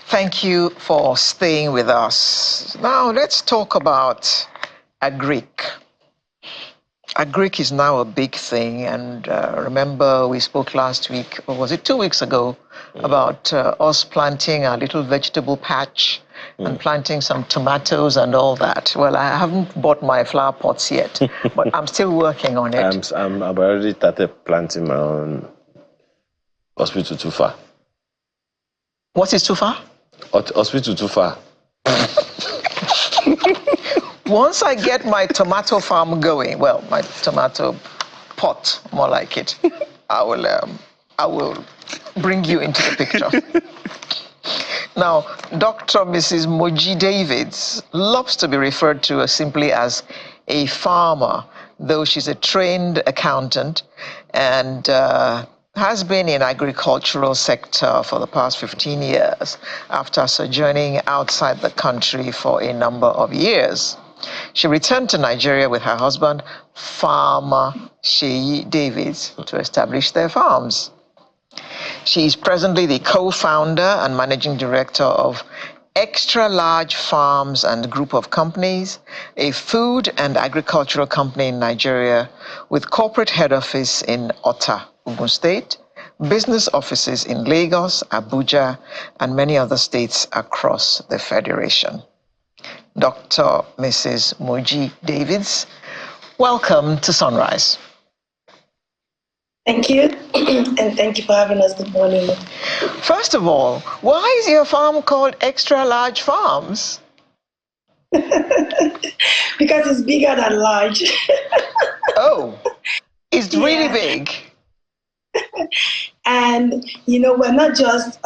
Thank you for staying with us. Now let's talk about Agric. Agric is now a big thing, and remember we spoke last week, or was it 2 weeks ago, about us planting our little vegetable patch and planting some tomatoes and all that. Well, I haven't bought my flower pots yet, but I'm still working on it. I've already started planting my own hospital too far. What is too far? Hospital too far. Once I get my tomato farm going, well, my tomato pot, more like it, I will bring you into the picture. Now, Dr. Mrs. Moji Davids loves to be referred to simply as a farmer, though she's a trained accountant and has been in agricultural sector for the past 15 years after sojourning outside the country for a number of years. She returned to Nigeria with her husband, Farmer Sheyi Davids, to establish their farms. She is presently the co-founder and managing director of Extra Large Farms and Group of Companies, a food and agricultural company in Nigeria with corporate head office in Ota, Ogun State, business offices in Lagos, Abuja, and many other states across the Federation. Dr. Mrs. Moji Davids, welcome to Sunrise. Thank you, and thank you for having us. Good morning. First of all, why is your farm called Extra Large Farms? Because it's bigger than large. Oh, it's really big. And, we're not just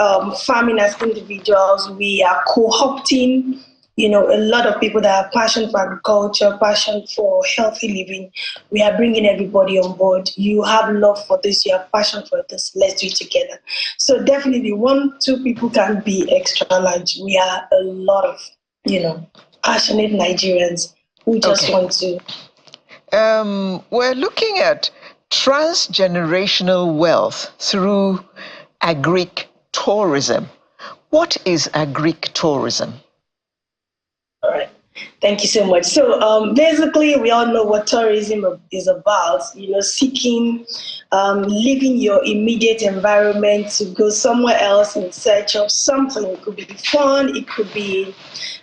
farming as individuals. We are co-opting, a lot of people that have passion for agriculture, passion for healthy living. We are bringing everybody on board. You have love for this, you have passion for this. Let's do it together. So definitely 1-2 people can be extra large. We are a lot of, passionate Nigerians who just want to. We're looking at transgenerational wealth through Agri-Tourism. What is Agri-Tourism? All right. Thank you so much. So basically, we all know what tourism is about, seeking, leaving your immediate environment to go somewhere else in search of something. It could be fun, it could be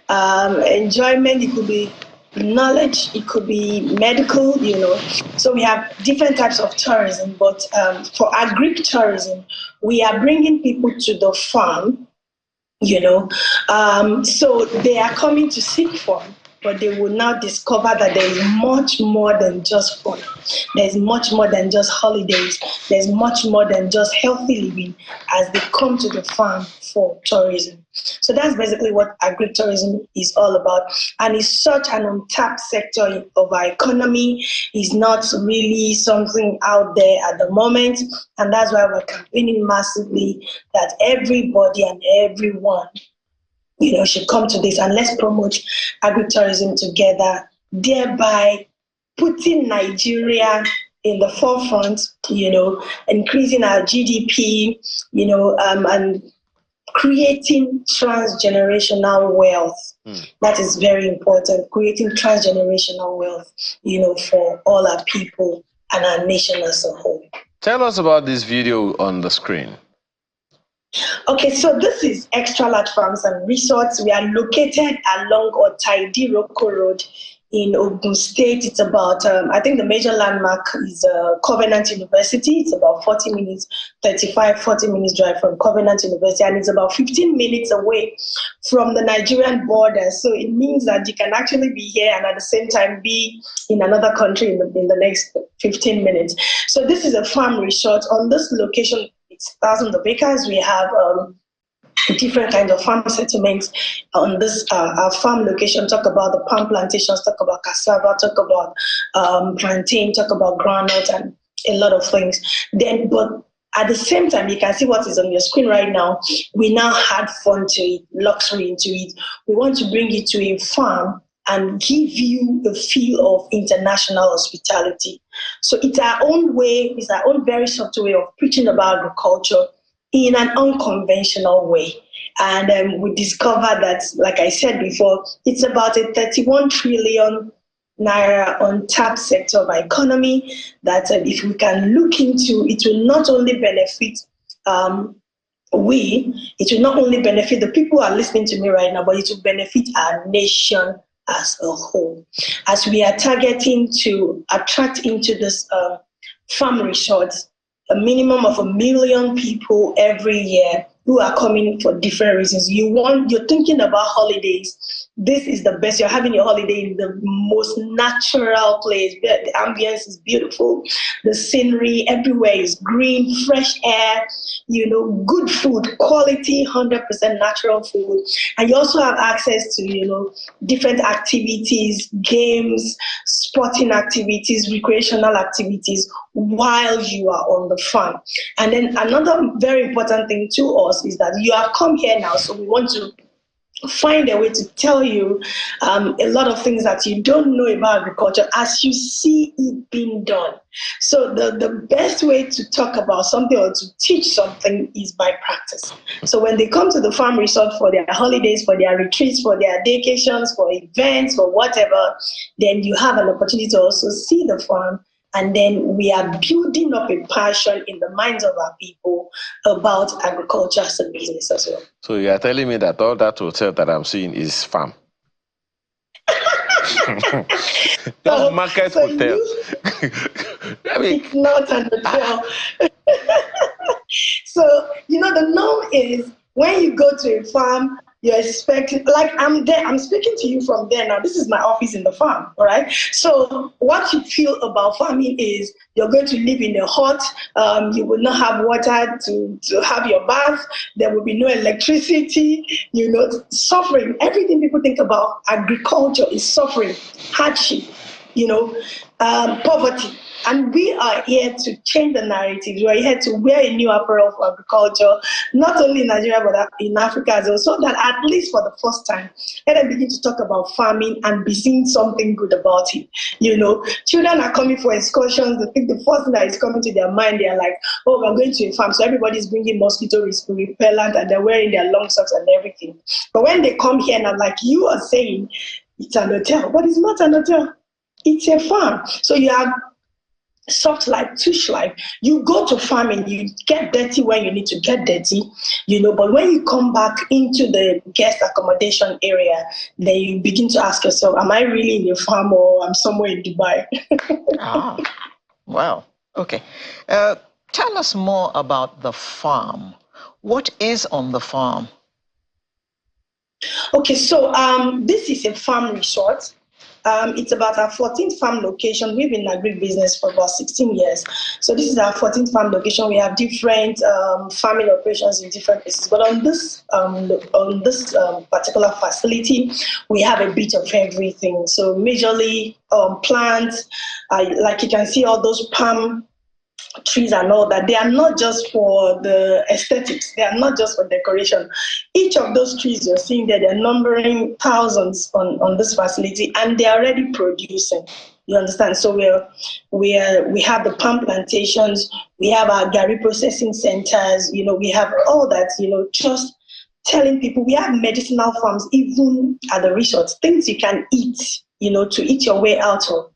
enjoyment, it could be knowledge, it could be medical, So we have different types of tourism, but for agri-tourism, we are bringing people to the farm, so they are coming to seek fun, but they will now discover that there is much more than just fun. There's much more than just holidays. There's much more than just healthy living as they come to the farm for tourism. So that's basically what agri-tourism is all about. And it's such an untapped sector of our economy. It's not really something out there at the moment. And that's why we're campaigning massively that everybody and everyone should come to this, and let's promote agri-tourism together, thereby putting Nigeria in the forefront, increasing our GDP, and creating transgenerational wealth. That is very important, creating transgenerational wealth, for all our people and our nation as a whole. Tell us about this video on the screen. Okay, so this is Extra Large Farms and Resorts. We are located along Otaidiroko Road in Ogun State. It's about, I think the major landmark is Covenant University. It's about 40 minutes drive from Covenant University, and it's about 15 minutes away from the Nigerian border. So it means that you can actually be here and at the same time be in another country in the next 15 minutes. So this is a farm resort. On this location, it's thousands of acres. We have different kinds of farm settlements on this our farm location. Talk about the palm plantations, talk about cassava, talk about plantain, talk about groundnut, and a lot of things. But at the same time, you can see what is on your screen right now. We now add fun to it, luxury into it. We want to bring it to a farm and give you a feel of international hospitality. So it's our own way, it's our own very subtle way of preaching about agriculture in an unconventional way. And we discovered that, like I said before, it's about a 31 trillion naira untapped sector of our economy that if we can look into, it will not only benefit it will not only benefit the people who are listening to me right now, but it will benefit our nation as a whole. As we are targeting to attract into this farm resorts, a minimum of 1 million people every year who are coming for different reasons. You're thinking about holidays. This is the best. You're having your holiday in the most natural place. The ambience is beautiful. The scenery everywhere is green, fresh air, good food, quality, 100% natural food. And you also have access to, different activities, games, sporting activities, recreational activities while you are on the farm. And then another very important thing to us is that you have come here now, so we want to find a way to tell you a lot of things that you don't know about agriculture as you see it being done. So the best way to talk about something or to teach something is by practice. So when they come to the farm resort for their holidays, for their retreats, for their vacations, for events, for whatever, then you have an opportunity to also see the farm. And then we are building up a passion in the minds of our people about agriculture as a business as well. So you are telling me that all that hotel that I'm seeing is farm? That's market hotel. It's not an hotel. So, the norm is when you go to a farm, you're expecting, like I'm there, I'm speaking to you from there now. This is my office in the farm, all right? So what you feel about farming is you're going to live in a hut, you will not have water to have your bath, there will be no electricity, suffering. Everything people think about agriculture is suffering, hardship, poverty. And we are here to change the narrative. We are here to wear a new apparel for agriculture, not only in Nigeria, but in Africa as well, so that at least for the first time, let them begin to talk about farming and be seeing something good about it. Children are coming for excursions. They think the first thing that is coming to their mind, they are like, oh, we're going to a farm. So everybody's bringing mosquito repellent and they're wearing their long socks and everything. But when they come here now, like you are saying, it's an hotel, but it's not an hotel. It's a farm. So you have soft life, tush life. You go to farming, you get dirty when you need to get dirty, but when you come back into the guest accommodation area, then you begin to ask yourself, am I really in a farm or I'm somewhere in Dubai? Wow. Okay. Tell us more about the farm. What is on the farm? Okay, so this is a farm resort. It's about our 14th farm location. We've been in Agric business for about 16 years. So this is our 14th farm location. We have different farming operations in different places. But on this particular facility, we have a bit of everything. So majorly plants, like you can see all those palm trees and all that. They are not just for the aesthetics. They are not just for decoration. Each of those trees you're seeing there, they're numbering thousands on this facility, and they're already producing. You understand? So we have the palm plantations, we have our Gary processing centers, we have all that, just telling people we have medicinal farms even at the resorts, things you can eat, to eat your way out of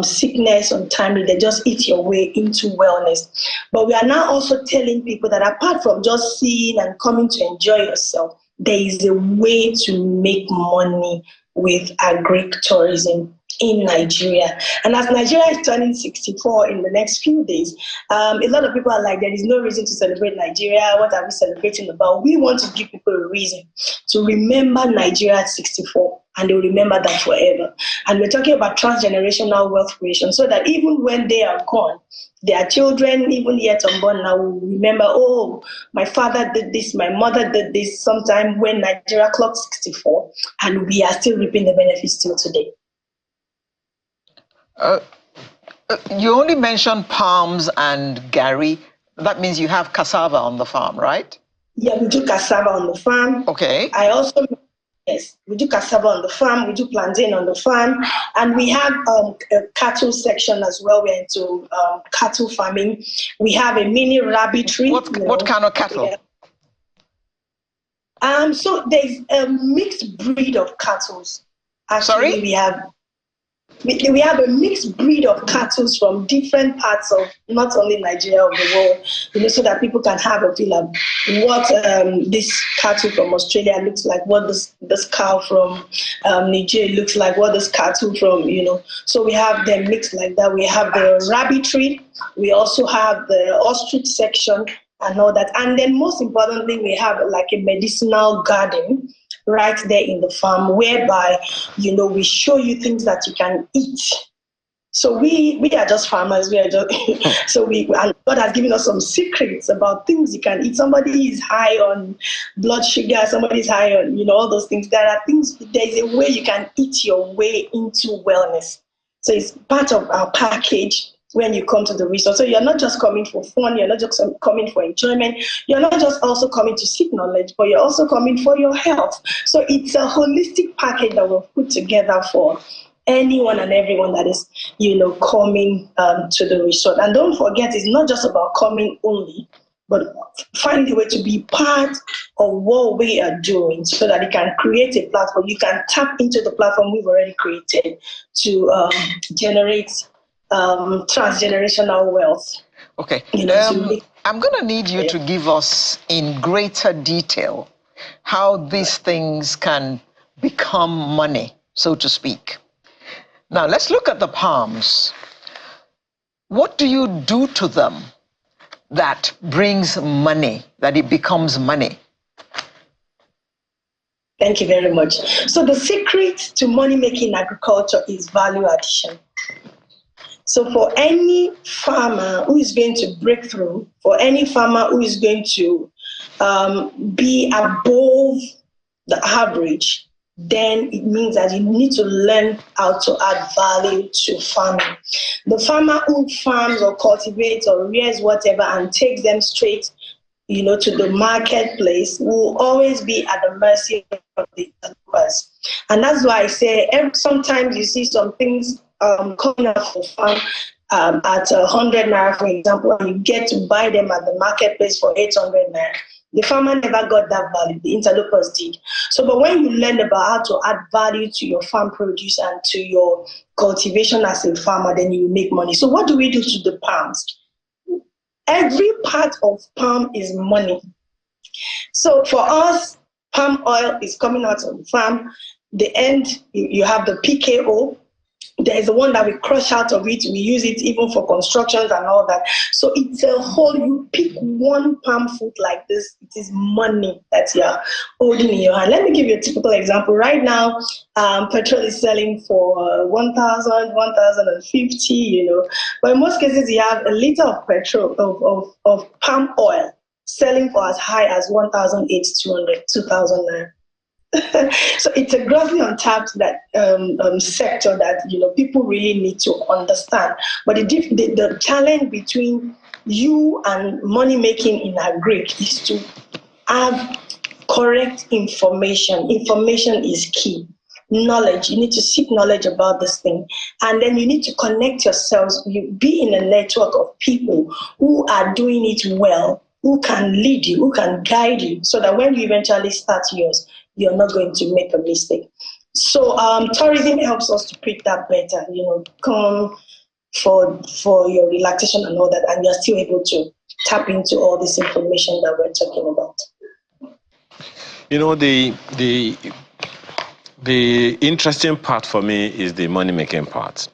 sickness untimely. They just eat your way into wellness. But we are now also telling people that apart from just seeing and coming to enjoy yourself, there is a way to make money with Agri-Tourism in Nigeria. And as Nigeria is turning 64 in the next few days, a lot of people are like, there is no reason to celebrate Nigeria. What are we celebrating about? We want to give people a reason to remember Nigeria at 64. And they'll remember that forever. And we're talking about transgenerational wealth creation, so that even when they are gone, their children, even yet unborn now, will remember, oh, my father did this, my mother did this sometime when Nigeria clocked 64, and we are still reaping the benefits till today. You only mentioned palms and Gary. That means you have cassava on the farm, right? Yeah, we do cassava on the farm. Okay. Yes, we do cassava on the farm, we do plantain on the farm, and we have a cattle section as well. We're into cattle farming. We have a mini rabbitry. What kind of cattle? So there's a mixed breed of cattle. Actually, Sorry? we have a mixed breed of cattle from different parts of not only Nigeria, of the world, so that people can have a feel of what this cattle from Australia looks like, what this cow from Nigeria looks like, what this cattle from, So we have them mixed like that. We have the rabbitry. We also have the ostrich section and all that. And then most importantly, we have like a medicinal garden right there in the farm, whereby, we show you things that you can eat. So we are just farmers. We are just and God has given us some secrets about things you can eat. Somebody is high on blood sugar. Somebody is high on all those things. There are things. There is a way you can eat your way into wellness. So it's part of our package when you come to the resort. So you're not just coming for fun, you're not just coming for enjoyment, you're not just also coming to seek knowledge, but you're also coming for your health. So it's a holistic package that we've put together for anyone and everyone that is, coming to the resort. And don't forget, it's not just about coming only, but find a way to be part of what we are doing so that it can create a platform. You can tap into the platform we've already created to generate transgenerational wealth. Okay. I'm going to need you to give us in greater detail how these things can become money, so to speak. Now, let's look at the palms. What do you do to them that brings money, that it becomes money? Thank you very much. So the secret to money-making in agriculture is value addition. So for any farmer who is going to break through, for any farmer who is going to be above the average, then it means that you need to learn how to add value to farming. The farmer who farms or cultivates or rears whatever and takes them straight, to the marketplace will always be at the mercy of the developers. And that's why I say sometimes you see some things coming out for farm at 100 naira, for example, and you get to buy them at the marketplace for 800 naira. The farmer never got that value, the interlopers did. So, but when you learn about how to add value to your farm produce and to your cultivation as a farmer, then you will make money. So what do we do to the palms? Every part of palm is money. So for us, palm oil is coming out of the farm. The end, you have the PKO. There is the one that we crush out of it. We use it even for constructions and all that. So it's a whole, you pick one palm fruit like this, it is money that you're holding in your hand. Let me give you a typical example. Right now, petrol is selling for 1,000, 1,050, But in most cases, you have a liter of petrol, of palm oil selling for as high as 1,800, 2,000 naira. So it's a grossly untapped sector that people really need to understand. But the challenge between you and money making in Agric is to have correct information. Information is key. Knowledge. You need to seek knowledge about this thing, and then you need to connect yourselves. You be in a network of people who are doing it well, who can lead you, who can guide you, so that when you eventually start yours, you're not going to make a mistake. So tourism helps us to pick that better, come for your relaxation and all that, and you're still able to tap into all this information that we're talking about. The interesting part for me is the money-making part.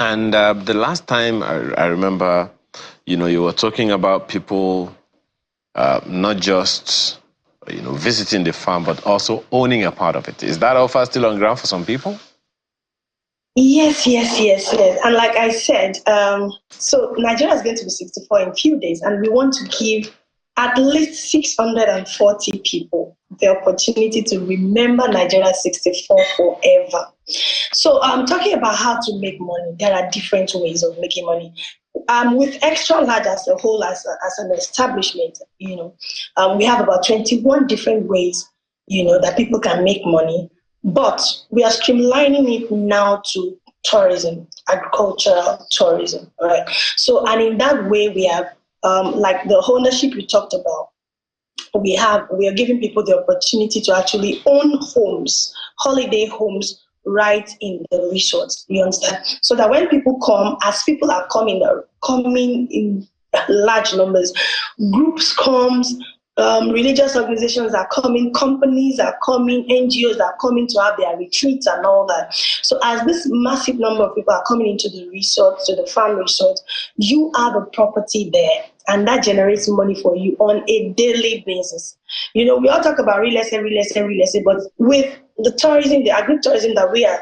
And the last time I remember, you were talking about people not just visiting the farm, but also owning a part of it. Is that offer still on ground for some people? Yes. And like I said, so Nigeria is going to be 64 in a few days, and we want to give at least 640 people the opportunity to remember Nigeria 64 forever. So I'm talking about how to make money. There are different ways of making money. With Extra Large as a whole, as an establishment, we have about 21 different ways, that people can make money. But we are streamlining it now to tourism, agricultural tourism, right? So, and in that way, we have like the ownership we talked about. we are giving people the opportunity to actually own homes, holiday homes, right in the resorts. You understand? So that when people come, as people are coming in large numbers, groups comes, religious organizations are coming, companies are coming, NGOs are coming to have their retreats and all that. So as this massive number of people are coming into the resort, to the farm resort, you have a property there, and that generates money for you on a daily basis. We all talk about real estate, but with the tourism, the agri-tourism that we are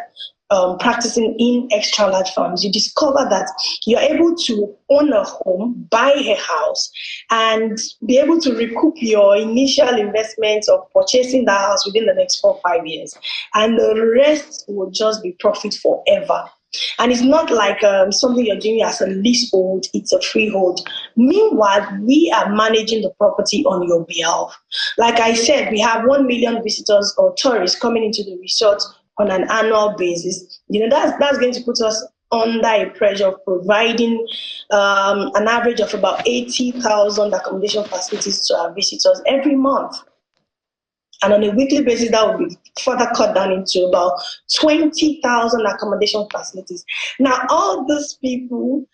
practicing in extra large farms, you discover that you're able to own a home, buy a house, and be able to recoup your initial investment of purchasing that house within the next 4 or 5 years. And the rest will just be profit forever. And it's not like something you're doing as a leasehold, it's a freehold. Meanwhile, we are managing the property on your behalf. Like I said, we have 1 million visitors or tourists coming into the resort on an annual basis. That's going to put us under a pressure of providing an average of about 80,000 accommodation facilities to our visitors every month. And on a weekly basis, that will be further cut down into about 20,000 accommodation facilities. Now, all those people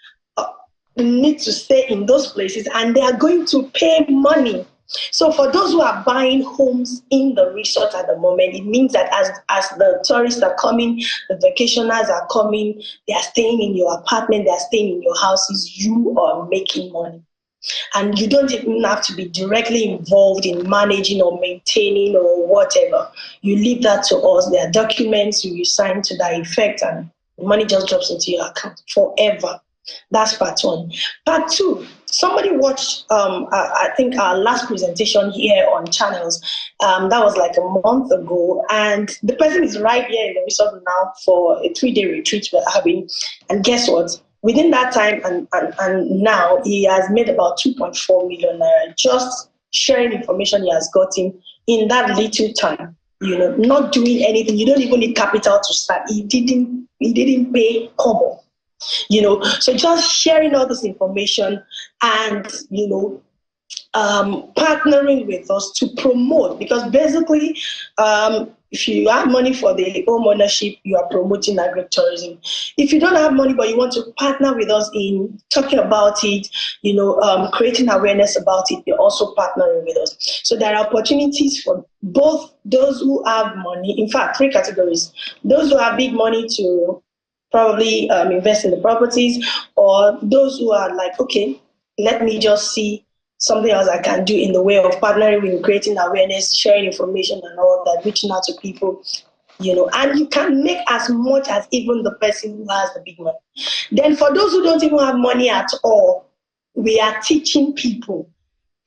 need to stay in those places, and they are going to pay money. So for those who are buying homes in the resort at the moment, it means that as the tourists are coming, the vacationers are coming, they are staying in your apartment, they are staying in your houses, you are making money. And you don't even have to be directly involved in managing or maintaining or whatever. You leave that to us. There are documents you sign to that effect, and the money just drops into your account forever. That's part one. Part two, somebody watched, I think, our last presentation here on channels. That was like a month ago. And the person is right here in the resort now for a 3-day retreat we're having. And guess what? Within that time and now, he has made about 2.4 million naira just sharing information he has gotten in that little time. Not doing anything. You don't even need capital to start. He didn't pay kobo. So just sharing all this information and, partnering with us to promote, because basically, if you have money for the home ownership, you are promoting agri-tourism. If you don't have money, but you want to partner with us in talking about it, creating awareness about it, you're also partnering with us. So there are opportunities for both those who have money. In fact, 3 categories. Those who have big money to probably invest in the properties, or those who are like, okay, let me just see something else I can do in the way of partnering with creating awareness, sharing information and all that, reaching out to people, and you can make as much as even the person who has the big money. Then for those who don't even have money at all, we are teaching people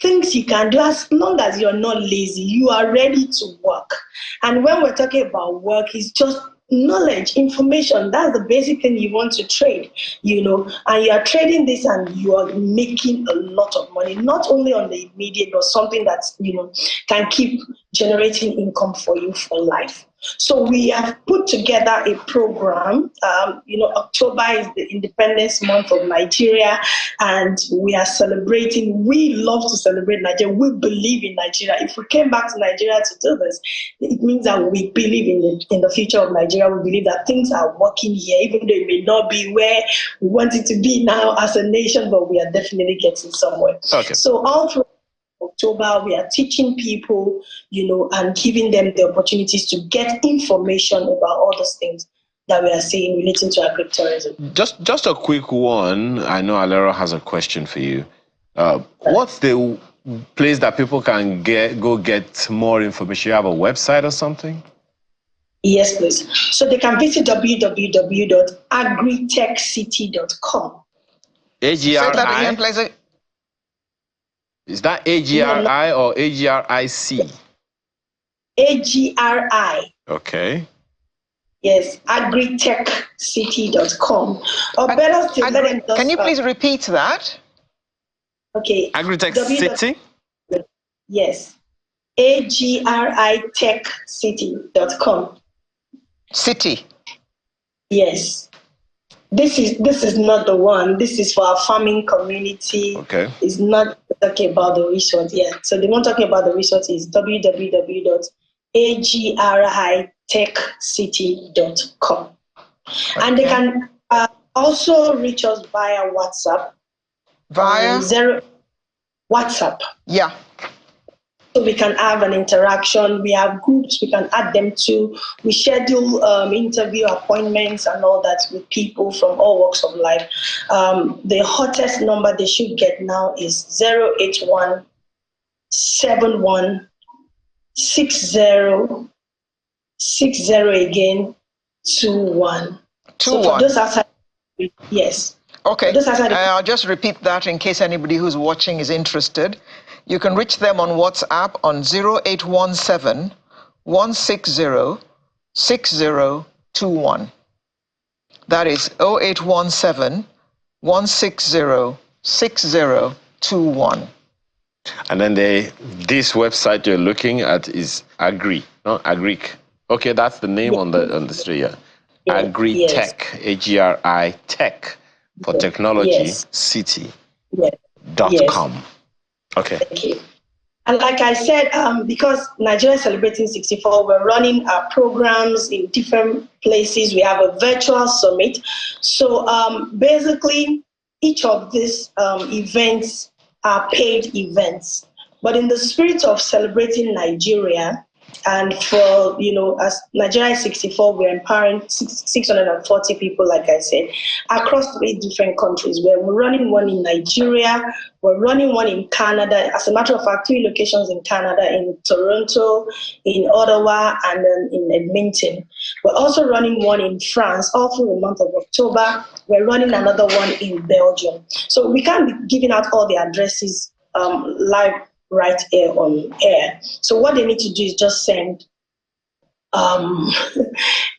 things you can do as long as you're not lazy, you are ready to work. And when we're talking about work, it's just knowledge, information. That's the basic thing you want to trade, and you are trading this and you are making a lot of money, not only on the immediate, but something that, can keep generating income for you for life. So we have put together a program. October is the Independence Month of Nigeria, and we are celebrating. We love to celebrate Nigeria. We believe in Nigeria. If we came back to Nigeria to do this, it means that we believe in the future of Nigeria. We believe that things are working here, even though it may not be where we want it to be now as a nation, but we are definitely getting somewhere. Okay. So all through October, we are teaching people, and giving them the opportunities to get information about all those things that we are saying relating to agri-tourism. Just a quick one. I know Alero has a question for you. What's the place that people can go get more information? You have a website or something? Yes, please. So they can visit www.agritechcity.com. AGRI? Say that again, please. Is that AGRI or AGRIC? AGRI. Okay. Yes, agritechcity.com. Or better still, can you please repeat that? Okay. Agritech City? Yes. agritechcity.com. City. Yes. This is not the one. This is for our farming community. Okay. It's not the talking about the resort. Yeah. So the one talking about the resort is www.agritechcity.com. Okay. And they can also reach us via WhatsApp. Via? WhatsApp. Yeah. So we can have an interaction. We have groups we can add them to. We schedule interview appointments and all that with people from all walks of life. The hottest number they should get now is 081 71 60 again 21. So for those outside, yes. Okay. I'll just repeat that in case anybody who's watching is interested. You can reach them on WhatsApp on 0817 160 6021. That is 0817 160 6021. And then this website you're looking at is Agri, not Agric. Okay, that's the name on the street. Yeah. Agri-Tech, AGRI Tech for technology city.com. Okay. Thank you. And like I said, because Nigeria is celebrating 64, we're running our programs in different places. We have a virtual summit. So basically, each of these events are paid events. But in the spirit of celebrating Nigeria, and for, as Nigeria is 64, we're empowering 640 people, like I said, across 3 different countries. We're running one in Nigeria, we're running one in Canada. As a matter of fact, 3 locations in Canada, in Toronto, in Ottawa, and then in Edmonton. We're also running one in France all through the month of October. We're running another one in Belgium. So we can't be giving out all the addresses live right here on air. So what they need to do is just send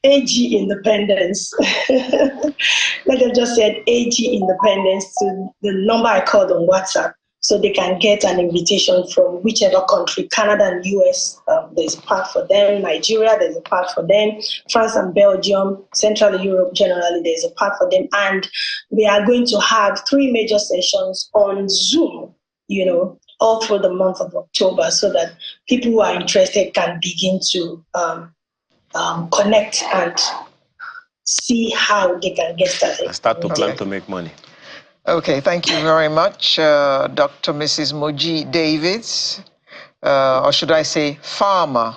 AG Independence. Like I just said, AG Independence to the number I called on WhatsApp, so they can get an invitation from whichever country. Canada and US, there's a part for them. Nigeria, there's a part for them. France and Belgium, Central Europe generally, there's a part for them. And we are going to have 3 major sessions on Zoom, all through the month of October, so that people who are interested can begin to connect and see how they can get started. Start to plan to make money. Okay, thank you very much, Dr. Mrs. Moji Davids, or should I say farmer?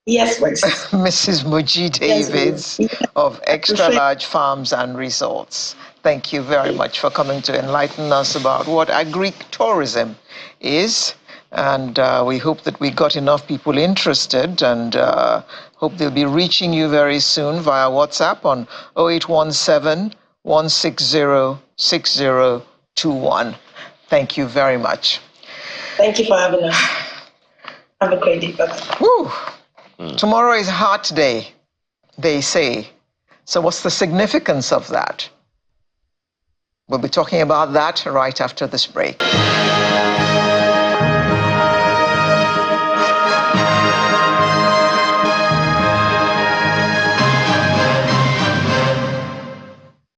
Yes, please. Mrs. Moji Davids of Extra Large Farms and Resorts. Thank you very much for coming to enlighten us about what Agri-Tourism is. And we hope that we got enough people interested, and hope they'll be reaching you very soon via WhatsApp on 0817 160 6021. Thank you very much. Thank you for having us. Have a great day. Bye-bye. Woo. Tomorrow is Heart Day, they say. So what's the significance of that? We'll be talking about that right after this break.